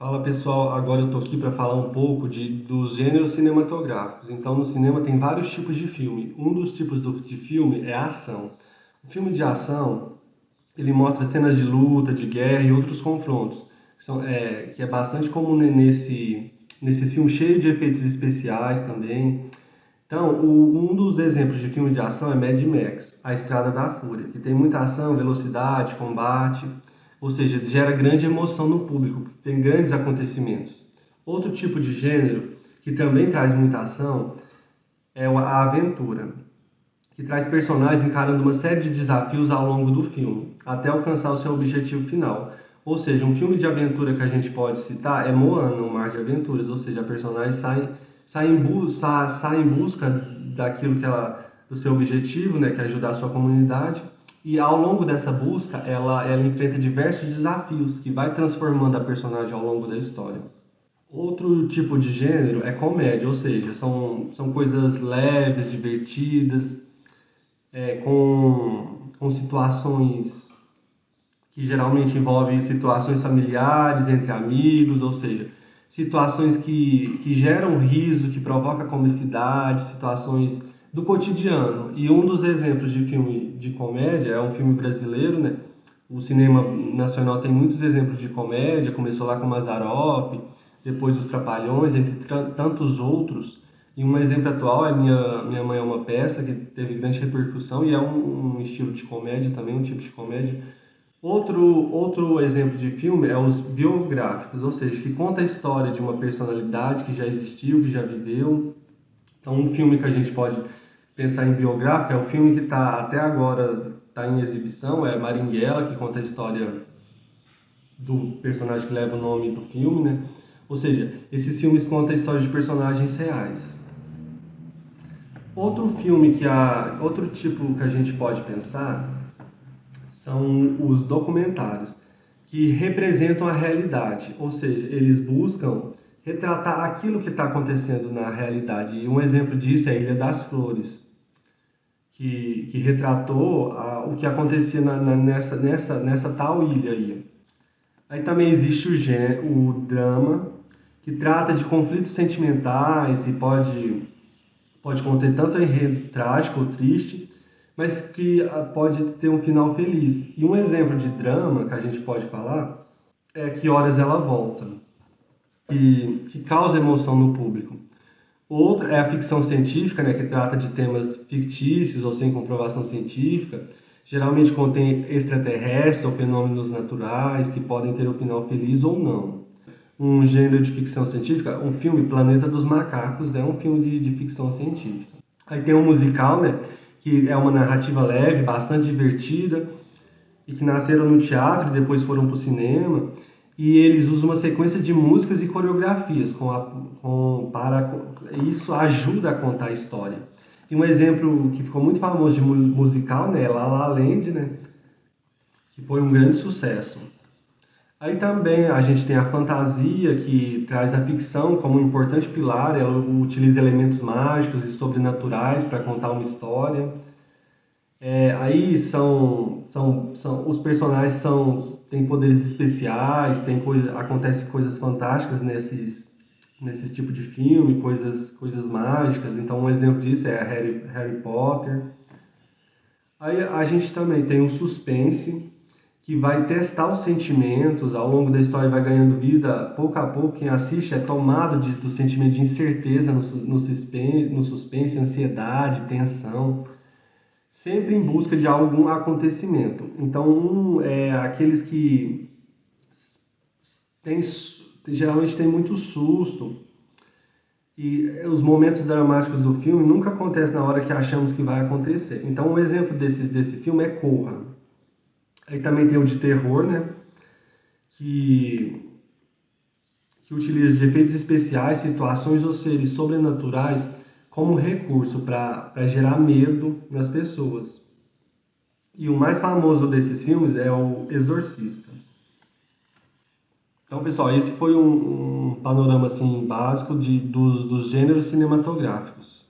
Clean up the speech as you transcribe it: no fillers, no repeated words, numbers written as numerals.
Fala pessoal, agora eu tô aqui para falar um pouco dos gêneros cinematográficos. Então, no cinema tem vários tipos de filme. Um dos tipos de filme é a ação. O filme de ação, ele mostra cenas de luta, de guerra e outros confrontos, que é bastante comum nesse filme, cheio de efeitos especiais também. Então, um dos exemplos de filme de ação é Mad Max, A Estrada da Fúria, que tem muita ação, velocidade, combate, ou seja, gera grande emoção no público, porque tem grandes acontecimentos. Outro tipo de gênero que também traz muita ação é a aventura, que traz personagens encarando uma série de desafios ao longo do filme, até alcançar o seu objetivo final. Ou seja, um filme de aventura que a gente pode citar é Moana, um mar de aventuras, ou seja, a personagem sai em busca daquilo do seu objetivo, né, que é ajudar a sua comunidade, e ao longo dessa busca ela enfrenta diversos desafios que vai transformando a personagem ao longo da história. Outro tipo de gênero é comédia, ou seja, são coisas leves, divertidas, com situações que geralmente envolvem situações familiares, entre amigos, ou seja, situações que geram riso, que provocam comicidade, situações do cotidiano. E um dos exemplos de filme de comédia é um filme brasileiro, né? O cinema nacional tem muitos exemplos de comédia, começou lá com Mazzaropi, depois Os Trapalhões, entre tantos outros. E um exemplo atual é Minha Mãe é uma Peça, que teve grande repercussão e é um estilo de comédia também, um tipo de comédia. Outro exemplo de filme é os biográficos, ou seja, que conta a história de uma personalidade que já existiu, que já viveu. Então, um filme que a gente pode pensar em biográfico é o filme que até agora está em exibição, é Marighella, que conta a história do personagem que leva o nome do filme, né? Ou seja, esses filmes contam a história de personagens reais. Outro tipo que a gente pode pensar são os documentários, que representam a realidade, ou seja, eles buscam retratar aquilo que está acontecendo na realidade. E um exemplo disso é a Ilha das Flores, que retratou o que acontecia nessa tal ilha aí. Aí também existe o drama, que trata de conflitos sentimentais e pode conter tanto enredo trágico ou triste, mas que pode ter um final feliz. E um exemplo de drama que a gente pode falar é Que Horas Ela Volta, que causa emoção no público. Outra é a ficção científica, né, que trata de temas fictícios ou sem comprovação científica. Geralmente contém extraterrestres ou fenômenos naturais que podem ter um final feliz ou não. Um gênero de ficção científica, um filme Planeta dos Macacos, é um filme de ficção científica. Aí tem um musical, né, que é uma narrativa leve, bastante divertida, e que nasceram no teatro e depois foram para o cinema. E eles usam uma sequência de músicas e coreografias isso ajuda a contar a história. E um exemplo que ficou muito famoso de musical, né, é La La Land, né, que foi um grande sucesso. Aí também a gente tem a fantasia, que traz a ficção como um importante pilar, ela utiliza elementos mágicos e sobrenaturais para contar uma história. Aí os personagens têm poderes especiais, acontecem coisas fantásticas nesse tipo de filme, coisas mágicas. Então um exemplo disso é Harry Potter. Aí a gente também tem o suspense, que vai testar os sentimentos, ao longo da história vai ganhando vida, pouco a pouco quem assiste é tomado do sentimento de incerteza no suspense, ansiedade, tensão, sempre em busca de algum acontecimento. Então, aqueles que tem, geralmente tem muito susto, e os momentos dramáticos do filme nunca acontecem na hora que achamos que vai acontecer. Então, um exemplo desse filme é Corra. Aí também tem o de terror, né? Que utiliza de efeitos especiais, situações ou seres sobrenaturais como recurso para gerar medo nas pessoas. E o mais famoso desses filmes é o Exorcista. Então, pessoal, esse foi um panorama assim básico dos gêneros cinematográficos.